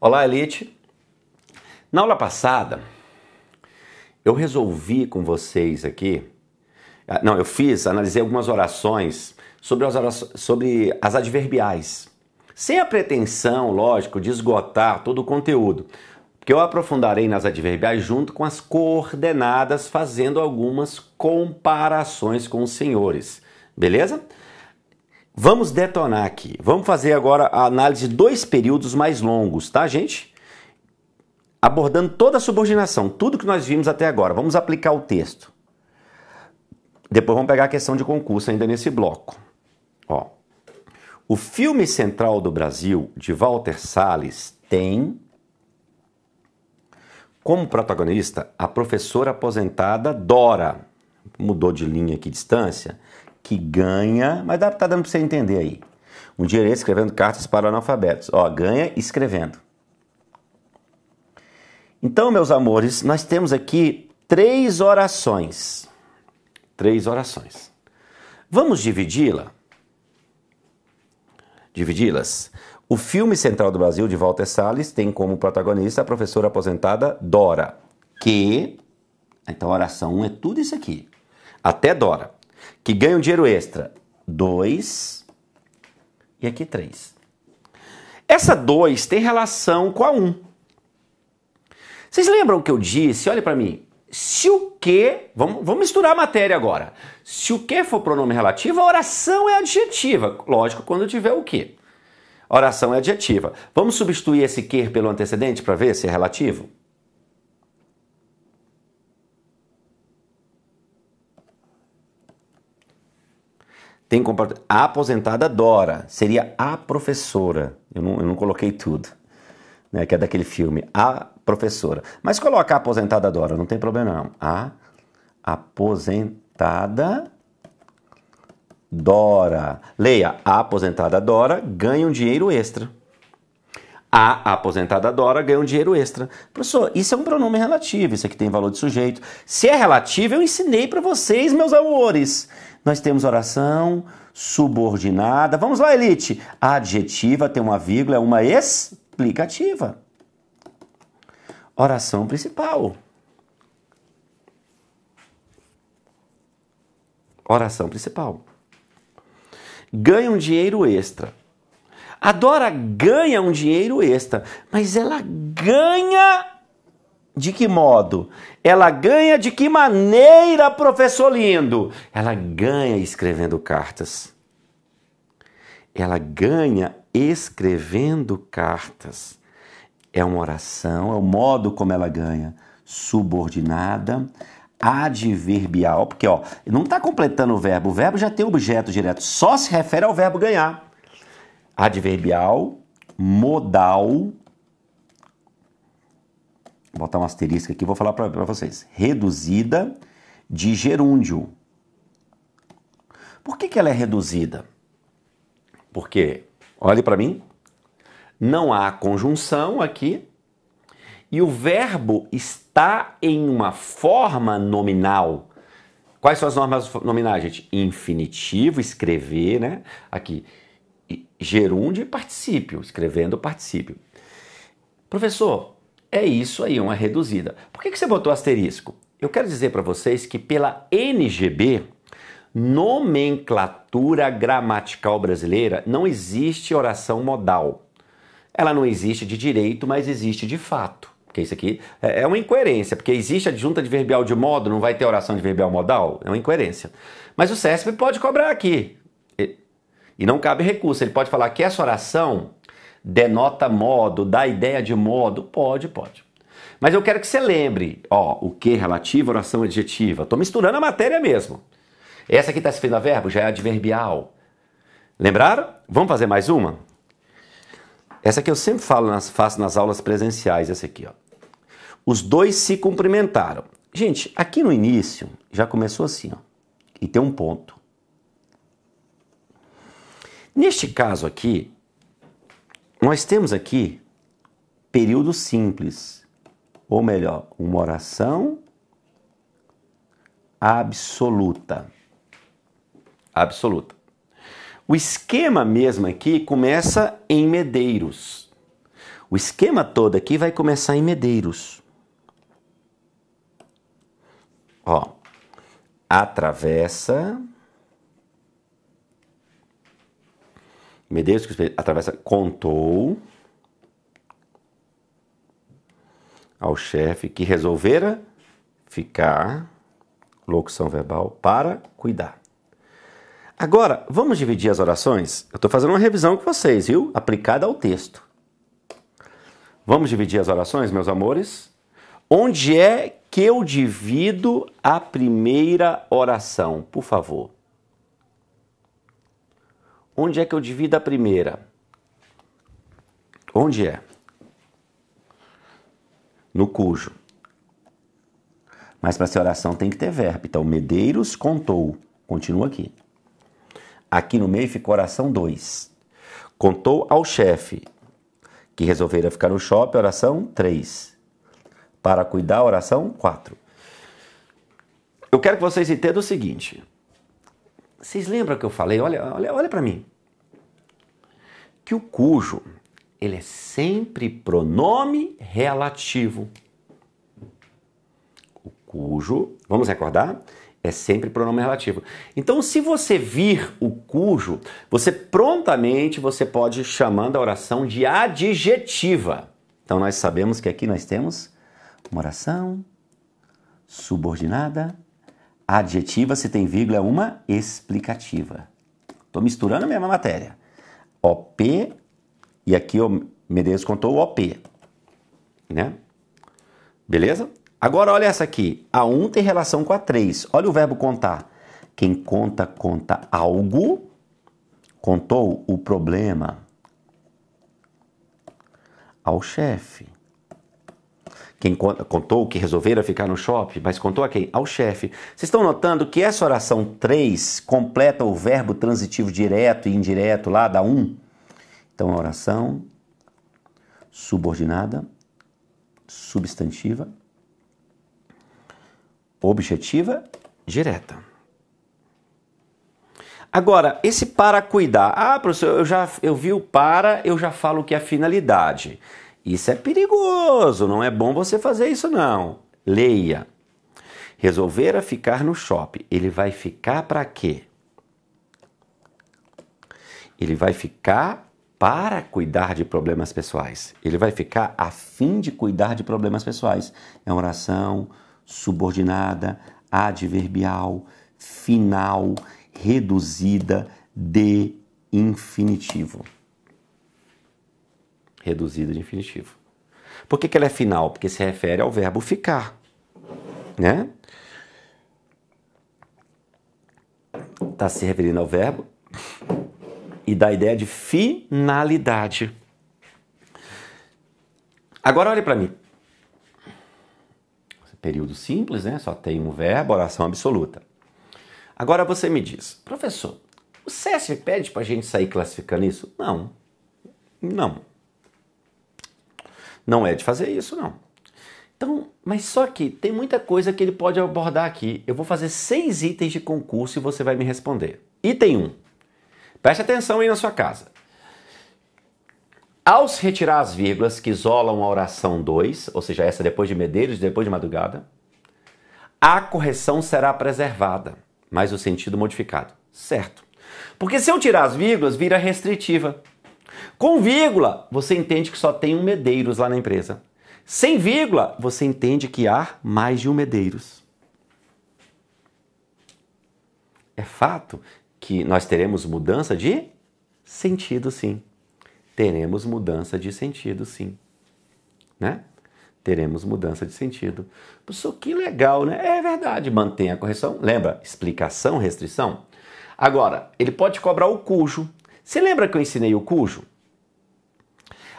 Olá, Elite. Na aula passada, eu resolvi com vocês aqui, analisei algumas orações sobre as adverbiais, sem a pretensão, lógico, de esgotar todo o conteúdo, porque eu aprofundarei nas adverbiais junto com as coordenadas, fazendo algumas comparações com os senhores, beleza? Vamos detonar aqui. Vamos fazer agora a análise de dois períodos mais longos, tá, gente? Abordando toda a subordinação, tudo que nós vimos até agora. Vamos aplicar o texto. Depois vamos pegar a questão de concurso ainda nesse bloco. Ó, o filme Central do Brasil, de Walter Salles, tem como protagonista a professora aposentada Dora. Mudou de linha aqui, distância. Que ganha, mas tá dando para você entender aí. Um dia escrevendo cartas para analfabetos. Ó, ganha escrevendo. Então, meus amores, nós temos aqui três orações. Vamos dividi-las. O filme Central do Brasil, de Walter Salles, tem como protagonista a professora aposentada Dora. Então, a oração 1 é tudo isso aqui. Até Dora. Que ganha um dinheiro extra. 2. E aqui 3. Essa 2 tem relação com a 1. Vocês lembram o que eu disse? Olha para mim. Se o que... Vamos misturar a matéria agora. Se o que for pronome relativo, a oração é adjetiva. Lógico, quando tiver o que. A oração é adjetiva. Vamos substituir esse que pelo antecedente para ver se é relativo? Tem a aposentada Dora, seria a professora. Eu não coloquei tudo, né, que é daquele filme, a professora. Mas coloca a aposentada Dora, não tem problema não. A aposentada Dora. Leia, a aposentada Dora ganha um dinheiro extra. A aposentada Dora ganha um dinheiro extra. Professor, isso é um pronome relativo, isso aqui tem valor de sujeito. Se é relativo, eu ensinei para vocês, meus amores. Nós temos oração subordinada. Vamos lá, Elite. A adjetiva tem uma vírgula, é uma explicativa. Oração principal. Oração principal. Ganha um dinheiro extra. A Dora ganha um dinheiro extra, mas ela ganha de que modo? Ela ganha de que maneira, professor lindo? Ela ganha escrevendo cartas. Ela ganha escrevendo cartas. É uma oração, é o modo como ela ganha. Subordinada, adverbial, porque ó, não está completando o verbo já tem objeto direto, só se refere ao verbo ganhar. Adverbial, modal, vou botar um asterisco aqui, vou falar para vocês. Reduzida de gerúndio. Por que ela é reduzida? Porque, olhe para mim, não há conjunção aqui e o verbo está em uma forma nominal. Quais são as normas nominais, gente? Infinitivo, escrever, né? Aqui, gerúndio e particípio, escrevendo particípio. Professor, é isso aí, uma reduzida. Por que você botou asterisco? Eu quero dizer para vocês que pela NGB, nomenclatura gramatical brasileira, não existe oração modal. Ela não existe de direito, mas existe de fato. Porque isso aqui é uma incoerência, porque existe adjunta adverbial de modo, não vai ter oração adverbial modal? É uma incoerência. Mas o CESP pode cobrar aqui. E não cabe recurso. Ele pode falar que essa oração denota modo, dá ideia de modo. Pode. Mas eu quero que você lembre, ó, o que relativo, oração adjetiva. Estou misturando a matéria mesmo. Essa aqui está se referindo a verbo, já é adverbial. Lembraram? Vamos fazer mais uma? Essa aqui eu sempre faço nas aulas presenciais, essa aqui, ó. Os dois se cumprimentaram. Gente, aqui no início já começou assim, ó. E tem um ponto. Neste caso aqui, nós temos aqui período simples, ou melhor, uma oração absoluta. O esquema mesmo aqui começa em Medeiros. O esquema todo aqui vai começar em Medeiros. Ó, atravessa... Medeiros atravessa, contou ao chefe que resolvera ficar, locução verbal, para cuidar. Agora, vamos dividir as orações? Eu estou fazendo uma revisão com vocês, viu? Aplicada ao texto. Vamos dividir as orações, meus amores? Onde é que eu divido a primeira oração? Por favor. Onde é que eu divido a primeira? Onde é? No cujo. Mas para ser oração tem que ter verbo. Então, Medeiros contou. Continua aqui. Aqui no meio fica oração 2. Contou ao chefe que resolvera ficar no shopping, oração 3. Para cuidar, oração 4. Eu quero que vocês entendam o seguinte. Vocês lembram que eu falei? Olha para mim. Que o cujo, ele é sempre pronome relativo. O cujo, vamos recordar? É sempre pronome relativo. Então, se você vir o cujo, você prontamente pode ir chamando a oração de adjetiva. Então, nós sabemos que aqui nós temos uma oração subordinada, adjetiva, se tem vírgula, é uma explicativa. Estou misturando a mesma matéria. OP, e aqui o Medeiros contou o OP. Né? Beleza? Agora olha essa aqui. A 1 tem relação com a 3. Olha o verbo contar. Quem conta, conta algo. Contou o problema ao chefe. Quem contou que resolveram ficar no shopping, mas contou a quem? Ao chefe. Vocês estão notando que essa oração 3 completa o verbo transitivo direto e indireto lá da 1? Então, a oração subordinada, substantiva, objetiva, direta. Agora, esse para cuidar. Ah, professor, eu vi o para, eu já falo que é a finalidade. Isso é perigoso, não é bom você fazer isso não. Leia. Resolvera ficar no shopping. Ele vai ficar para quê? Ele vai ficar para cuidar de problemas pessoais. Ele vai ficar a fim de cuidar de problemas pessoais. É uma oração subordinada, adverbial, final, reduzida de infinitivo. Reduzida de infinitivo. Por que ela é final? Porque se refere ao verbo ficar, né? Está se referindo ao verbo e dá a ideia de finalidade. Agora olhe para mim. Período simples, né? Só tem um verbo, oração absoluta. Agora você me diz, professor, o SESC pede para a gente sair classificando isso? Não. Não. Não é de fazer isso, não. Então, mas só que tem muita coisa que ele pode abordar aqui. Eu vou fazer 6 itens de concurso e você vai me responder. Item 1. Preste atenção aí na sua casa. Ao se retirar as vírgulas que isolam a oração 2, ou seja, essa depois de Medeiros, depois de Madrugada, a correção será preservada, mas o sentido modificado. Certo. Porque se eu tirar as vírgulas, vira restritiva. Com vírgula, você entende que só tem um Medeiros lá na empresa. Sem vírgula, você entende que há mais de um Medeiros. É fato que nós teremos mudança de sentido, sim. Teremos mudança de sentido, sim. Né? Teremos mudança de sentido. Professor, que legal, né? É verdade, mantém a correção. Lembra? Explicação, restrição. Agora, ele pode cobrar o cujo. Você lembra que eu ensinei o cujo?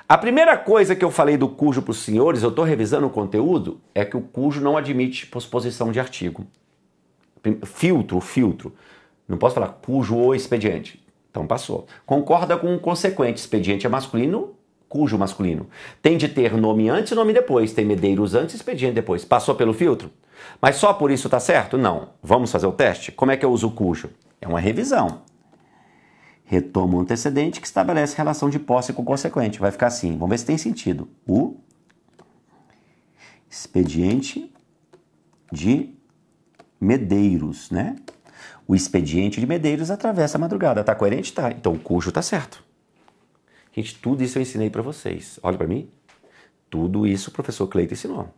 A primeira coisa que eu falei do cujo para os senhores, eu estou revisando o conteúdo, é que o cujo não admite posposição de artigo. Filtro. Não posso falar cujo ou expediente. Então passou. Concorda com o consequente. Expediente é masculino, cujo masculino. Tem de ter nome antes e nome depois. Tem Medeiros antes e expediente depois. Passou pelo filtro? Mas só por isso está certo? Não. Vamos fazer o teste? Como é que eu uso o cujo? É uma revisão. retoma o antecedente que estabelece relação de posse com o consequente. Vai ficar assim, vamos ver se tem sentido. O expediente de Medeiros, né? O expediente de Medeiros atravessa a madrugada. Tá coerente? Tá. Então o cujo tá certo. Gente, tudo isso eu ensinei para vocês. Olha para mim. Tudo isso o professor Cleiton ensinou.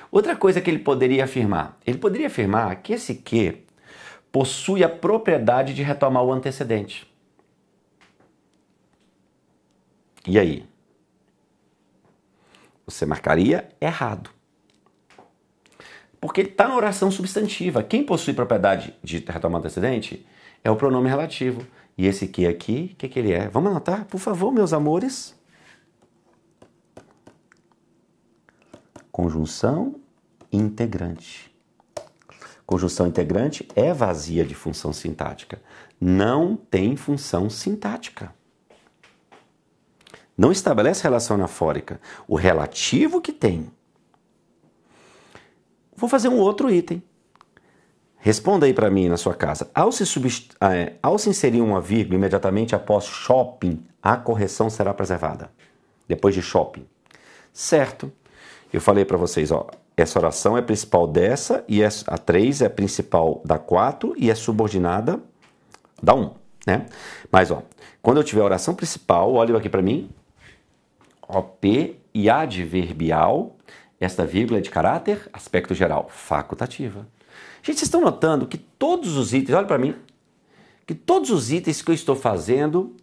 Outra coisa que ele poderia afirmar. Ele poderia afirmar que esse que possui a propriedade de retomar o antecedente. E aí? Você marcaria errado. Porque ele está na oração substantiva. Quem possui propriedade de retomar o antecedente é o pronome relativo. E esse que aqui, o que ele é? Vamos anotar, por favor, meus amores. Conjunção integrante. Conjunção integrante é vazia de função sintática. Não tem função sintática. Não estabelece relação anafórica. O relativo que tem. Vou fazer um outro item. Responda aí para mim na sua casa. Ao se inserir uma vírgula imediatamente após shopping, a correção será preservada. Depois de shopping. Certo. Eu falei para vocês, ó, essa oração é principal dessa, e a 3 é principal da 4 e é subordinada da 1, né? Mas, ó, quando eu tiver a oração principal, olha aqui para mim, OP e adverbial, esta vírgula é de caráter, aspecto geral, facultativa. Gente, vocês estão notando que todos os itens, olha para mim, que todos os itens que eu estou fazendo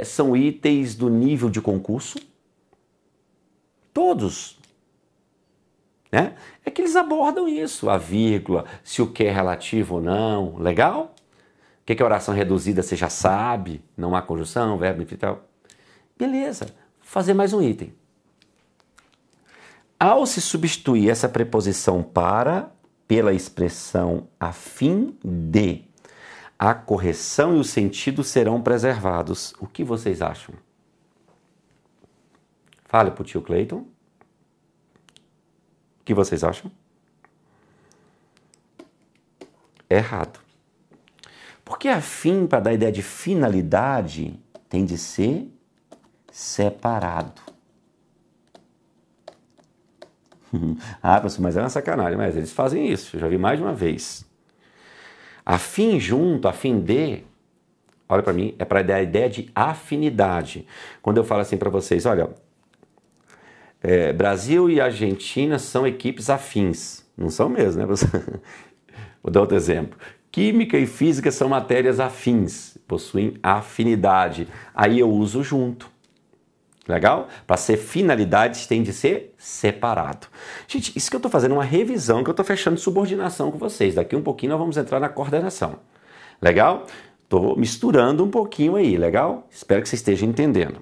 são itens do nível de concurso? Todos. Né? É que eles abordam isso, a vírgula, se o que é relativo ou não, legal? O que é oração reduzida, você já sabe, não há conjunção, verbo infinital. Beleza, vou fazer mais um item. Ao se substituir essa preposição para pela expressão a fim de, a correção e o sentido serão preservados. O que vocês acham? Fale para o tio Cleiton. O que vocês acham? Errado. Porque a fim, para dar a ideia de finalidade, tem de ser separado. Ah, professor, mas é uma sacanagem. Mas eles fazem isso, eu já vi mais de uma vez. A fim junto, a fim de, olha para mim, é para dar a ideia de afinidade. Quando eu falo assim para vocês, olha, Brasil e Argentina são equipes afins. Não são mesmo, né, professor? Vou dar outro exemplo. Química e física são matérias afins, possuem afinidade. Aí eu uso junto. Legal? Para ser finalidade tem de ser separado. Gente, isso que eu estou fazendo é uma revisão, que eu estou fechando subordinação com vocês. Daqui um pouquinho nós vamos entrar na coordenação. Legal? Estou misturando um pouquinho aí, legal? Espero que você esteja entendendo.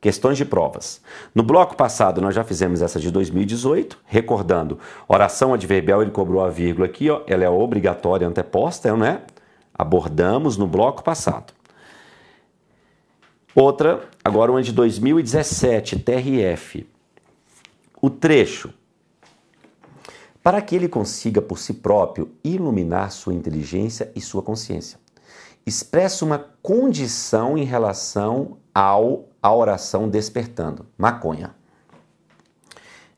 Questões de provas. No bloco passado nós já fizemos essa de 2018, recordando, oração adverbial, ele cobrou a vírgula aqui, ó, ela é obrigatória anteposta, não é? Abordamos no bloco passado. Outra, agora uma de 2017, TRF. O trecho. Para que ele consiga por si próprio iluminar sua inteligência e sua consciência. Expressa uma condição em relação à oração despertando. Maconha.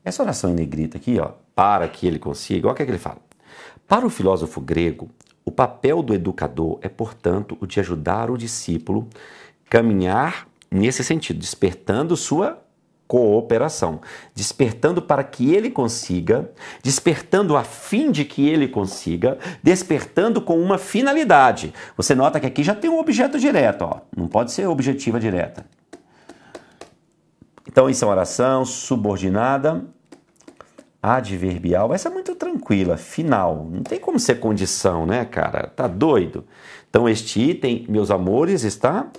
Essa oração em negrita aqui, ó, para que ele consiga, olha o que é que ele fala. Para o filósofo grego, o papel do educador é, portanto, o de ajudar o discípulo caminhar nesse sentido, despertando sua cooperação, despertando para que ele consiga, despertando a fim de que ele consiga, despertando com uma finalidade. Você nota que aqui já tem um objeto direto, ó, não pode ser objetiva direta. Então isso é uma oração subordinada, adverbial, essa é muito tranquila, final, não tem como ser condição, né, cara? Tá doido? Então este item, meus amores, está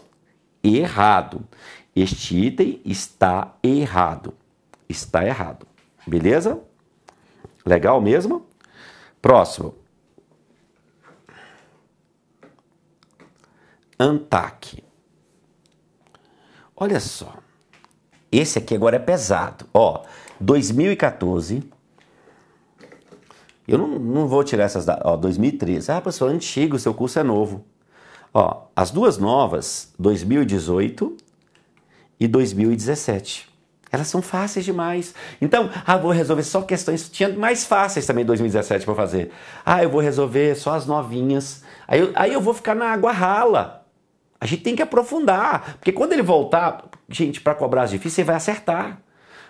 errado. Este item está errado. Está errado. Beleza? Legal mesmo? Próximo. ANTAC. Olha só. Esse aqui agora é pesado. Ó, 2014. Eu não vou tirar essas datas. Ó, 2013. Ah, professor, antigo, seu curso é novo. Ó, as duas novas, 2018 e 2017. Elas são fáceis demais. Então, vou resolver só questões. Tinha mais fáceis também em 2017 para fazer. Eu vou resolver só as novinhas. Aí eu vou ficar na água rala. A gente tem que aprofundar. Porque quando ele voltar, gente, para cobrar as difíceis, você vai acertar.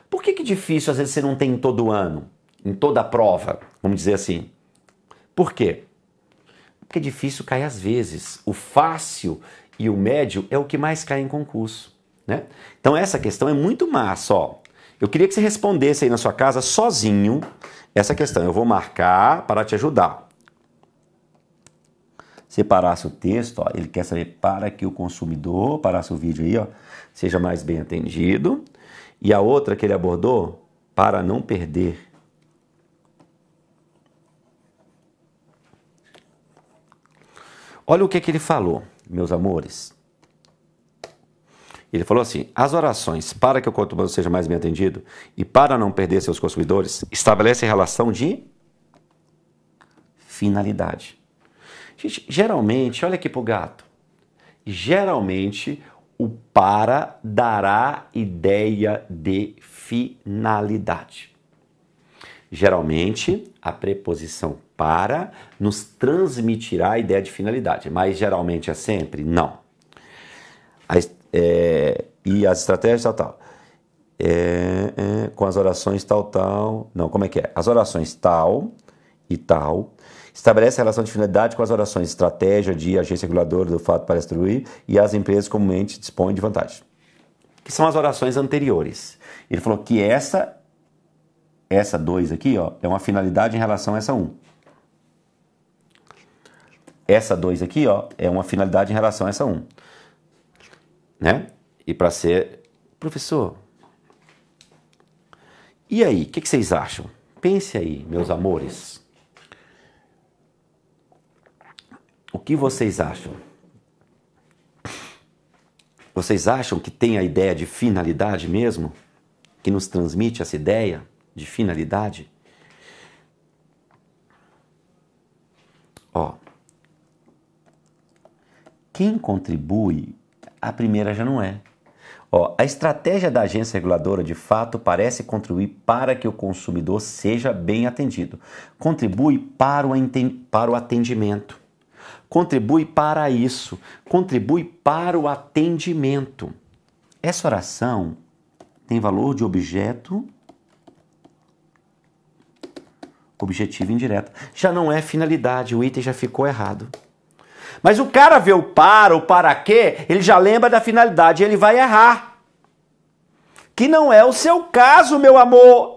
Por que difícil às vezes você não tem em todo ano? Em toda a prova, vamos dizer assim. Por quê? Porque difícil cai às vezes. O fácil e o médio é o que mais cai em concurso. Né? Então essa questão é muito massa, ó. Eu queria que você respondesse aí na sua casa sozinho essa questão. Eu vou marcar para te ajudar. Separasse o texto, ó, ele quer saber para que o consumidor, parasse o vídeo aí, ó, seja mais bem atendido. E a outra que ele abordou, para não perder. Olha o que ele falou, meus amores. Ele falou assim, as orações para que o consumidor seja mais bem atendido e para não perder seus consumidores estabelecem relação de finalidade. Gente, geralmente, olha aqui pro gato, geralmente o para dará ideia de finalidade. Geralmente, a preposição para nos transmitirá a ideia de finalidade, mas geralmente é sempre? Não. E as estratégias tal. Com as orações tal. Não, como é que é? As orações tal e tal estabelece a relação de finalidade com as orações estratégia de agência reguladora do fato para instruir e as empresas comumente dispõem de vantagem. Que são as orações anteriores. Ele falou que essa 2 aqui, ó, é uma finalidade em relação a essa 1. Essa 2 aqui, ó, é uma finalidade em relação a essa 1. Né? E para ser... Professor, e aí, o que vocês acham? Pense aí, meus amores. O que vocês acham? Vocês acham que tem a ideia de finalidade mesmo? Que nos transmite essa ideia de finalidade? Ó, quem contribui, a primeira já não é. Ó, a estratégia da agência reguladora de fato parece contribuir para que o consumidor seja bem atendido. Contribui para o atendimento. Contribui para isso. Contribui para o atendimento. Essa oração tem valor de objetivo indireto. Já não é finalidade, o item já ficou errado. Mas o cara vê o para quê, ele já lembra da finalidade, ele vai errar. Que não é o seu caso, meu amor.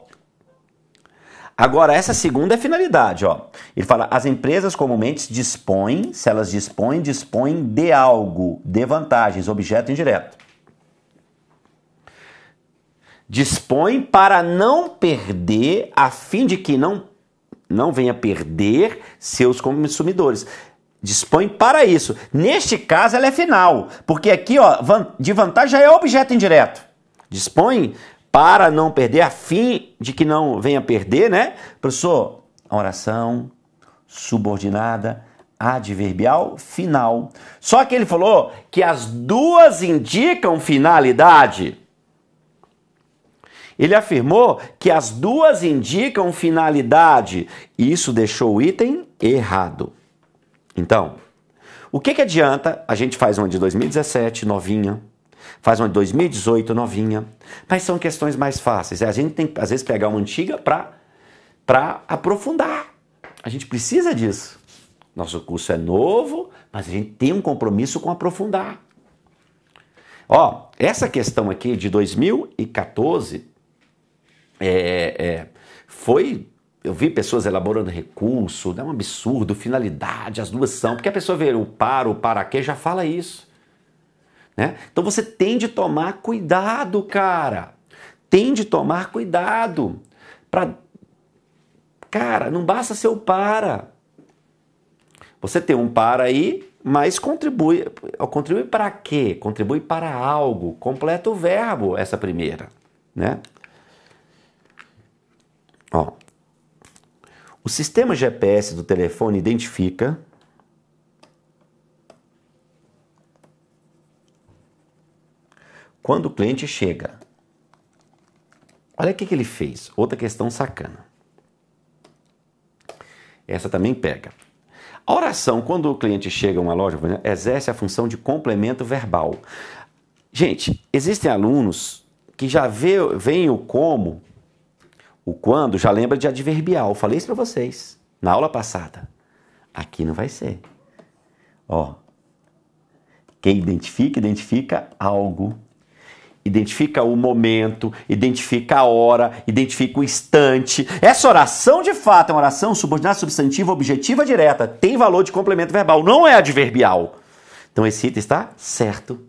Agora, essa segunda é finalidade, ó. Ele fala, as empresas comumente dispõem, se elas dispõem de algo, de vantagens, objeto indireto. Dispõe para não perder, a fim de que não venha perder seus consumidores. Dispõe para isso. Neste caso, ela é final, porque aqui, ó, de vantagem já é objeto indireto. Dispõe para não perder, a fim de que não venha perder, né? Professor, oração subordinada, adverbial, final. Só que ele falou que as duas indicam finalidade. Ele afirmou que as duas indicam finalidade e isso deixou o item errado. Então, o que adianta a gente faz uma de 2017, novinha, faz uma de 2018, novinha, mas são questões mais fáceis. A gente tem que, às vezes, pegar uma antiga para aprofundar. A gente precisa disso. Nosso curso é novo, mas a gente tem um compromisso com aprofundar. Ó, essa questão aqui de 2014 foi... Eu vi pessoas elaborando recurso, é um absurdo, finalidade, as duas são, porque a pessoa vê o para quê, já fala isso. Né? Então você tem de tomar cuidado, cara. Tem de tomar cuidado. Cara, não basta ser o para. Você tem um para aí, mas contribui para quê? Contribui para algo. Completa o verbo, essa primeira. Né? Ó. O sistema GPS do telefone identifica quando o cliente chega. Olha o que ele fez. Outra questão sacana. Essa também pega. A oração, quando o cliente chega a uma loja, exerce a função de complemento verbal. Gente, existem alunos que já veem o como, o quando, já lembra de adverbial. Falei isso para vocês na aula passada. Aqui não vai ser. Ó, quem identifica algo, identifica o momento, identifica a hora, identifica o instante. Essa oração, de fato, é uma oração subordinada, substantiva, objetiva, direta. Tem valor de complemento verbal, não é adverbial. Então esse item está certo.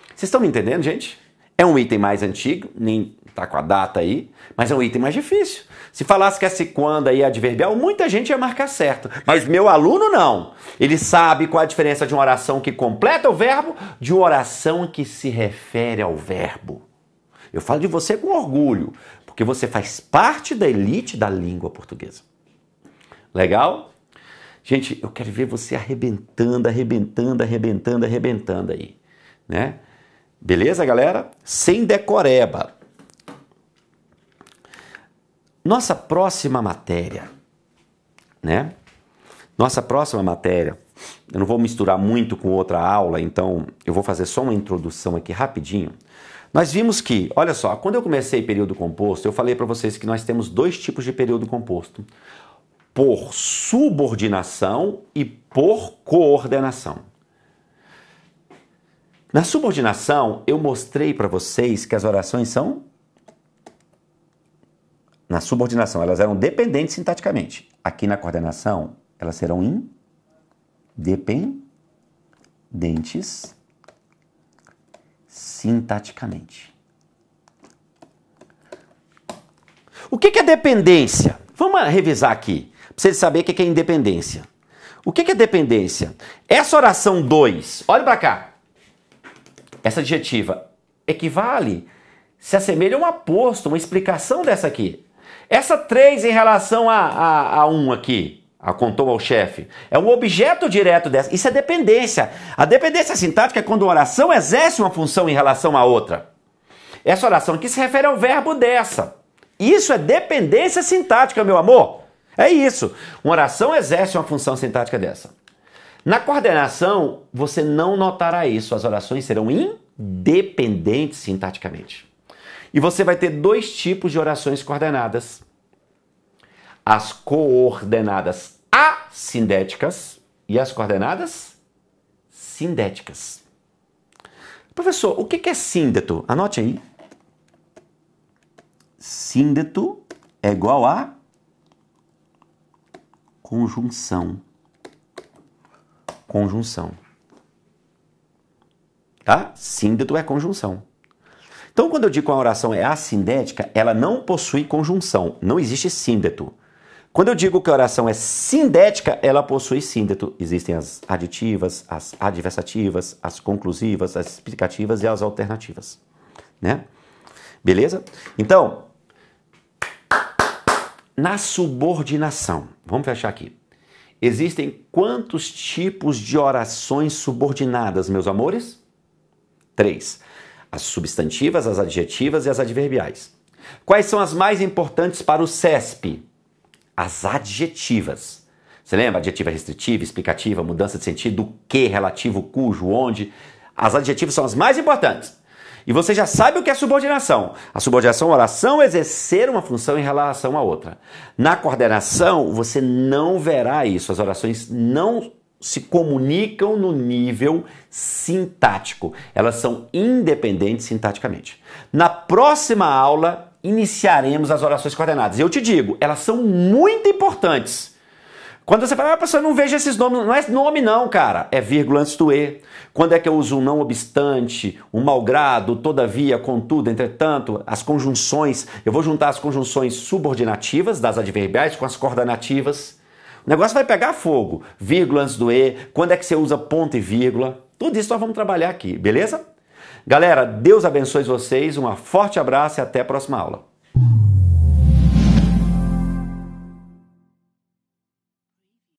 Vocês estão me entendendo, gente? É um item mais antigo, nem tá com a data aí, mas é um item mais difícil. Se falasse que esse quando aí é adverbial, muita gente ia marcar certo. Mas meu aluno não. Ele sabe qual a diferença de uma oração que completa o verbo de uma oração que se refere ao verbo. Eu falo de você com orgulho, porque você faz parte da elite da língua portuguesa. Legal? Gente, eu quero ver você arrebentando aí, né? Beleza, galera? Sem decoreba. Nossa próxima matéria, né? Nossa próxima matéria, eu não vou misturar muito com outra aula, então eu vou fazer só uma introdução aqui rapidinho. Nós vimos que, olha só, quando eu comecei período composto, eu falei para vocês que nós temos dois tipos de período composto. Por subordinação e por coordenação. Na subordinação, eu mostrei para vocês que as orações são... Na subordinação, elas eram dependentes sintaticamente. Aqui na coordenação, elas serão independentes sintaticamente. O que é dependência? Vamos revisar aqui, para vocês saberem o que é independência. O que é dependência? Essa oração 2, olha para cá. Essa adjetiva equivale, se assemelha a um aposto, uma explicação dessa aqui. Essa 3 em relação a 1 aqui, a contou ao chefe, é um objeto direto dessa. Isso é dependência. A dependência sintática é quando a oração exerce uma função em relação à outra. Essa oração aqui se refere ao verbo dessa. Isso é dependência sintática, meu amor. É isso. Uma oração exerce uma função sintática dessa. Na coordenação, você não notará isso. As orações serão independentes sintaticamente. E você vai ter dois tipos de orações coordenadas. As coordenadas assindéticas e as coordenadas sindéticas. Professor, o que é síndeto? Anote aí. Síndeto é igual a conjunção. Conjunção. Tá? Síndeto é conjunção. Então, quando eu digo que uma oração é assindética, ela não possui conjunção. Não existe síndeto. Quando eu digo que a oração é sindética, ela possui síndeto. Existem as aditivas, as adversativas, as conclusivas, as explicativas e as alternativas. Né? Beleza? Então, na subordinação, vamos fechar aqui. Existem quantos tipos de orações subordinadas, meus amores? 3. As substantivas, as adjetivas e as adverbiais. Quais são as mais importantes para o CESP? As adjetivas. Você lembra? Adjetiva restritiva, explicativa, mudança de sentido, o que, relativo, cujo, onde. As adjetivas são as mais importantes. E você já sabe o que é subordinação. A subordinação é a oração exercer uma função em relação à outra. Na coordenação, você não verá isso. As orações não se comunicam no nível sintático. Elas são independentes sintaticamente. Na próxima aula, iniciaremos as orações coordenadas. E eu te digo, elas são muito importantes. Quando você fala, professor, eu não vejo esses nomes. Não é nome não, cara. É vírgula antes do E. Quando é que eu uso um não obstante, um malgrado, todavia, contudo, entretanto, as conjunções. Eu vou juntar as conjunções subordinativas das adverbiais com as coordenativas. O negócio vai pegar fogo. Vírgula antes do E. Quando é que você usa ponto e vírgula. Tudo isso nós vamos trabalhar aqui, beleza? Galera, Deus abençoe vocês. Um forte abraço e até a próxima aula.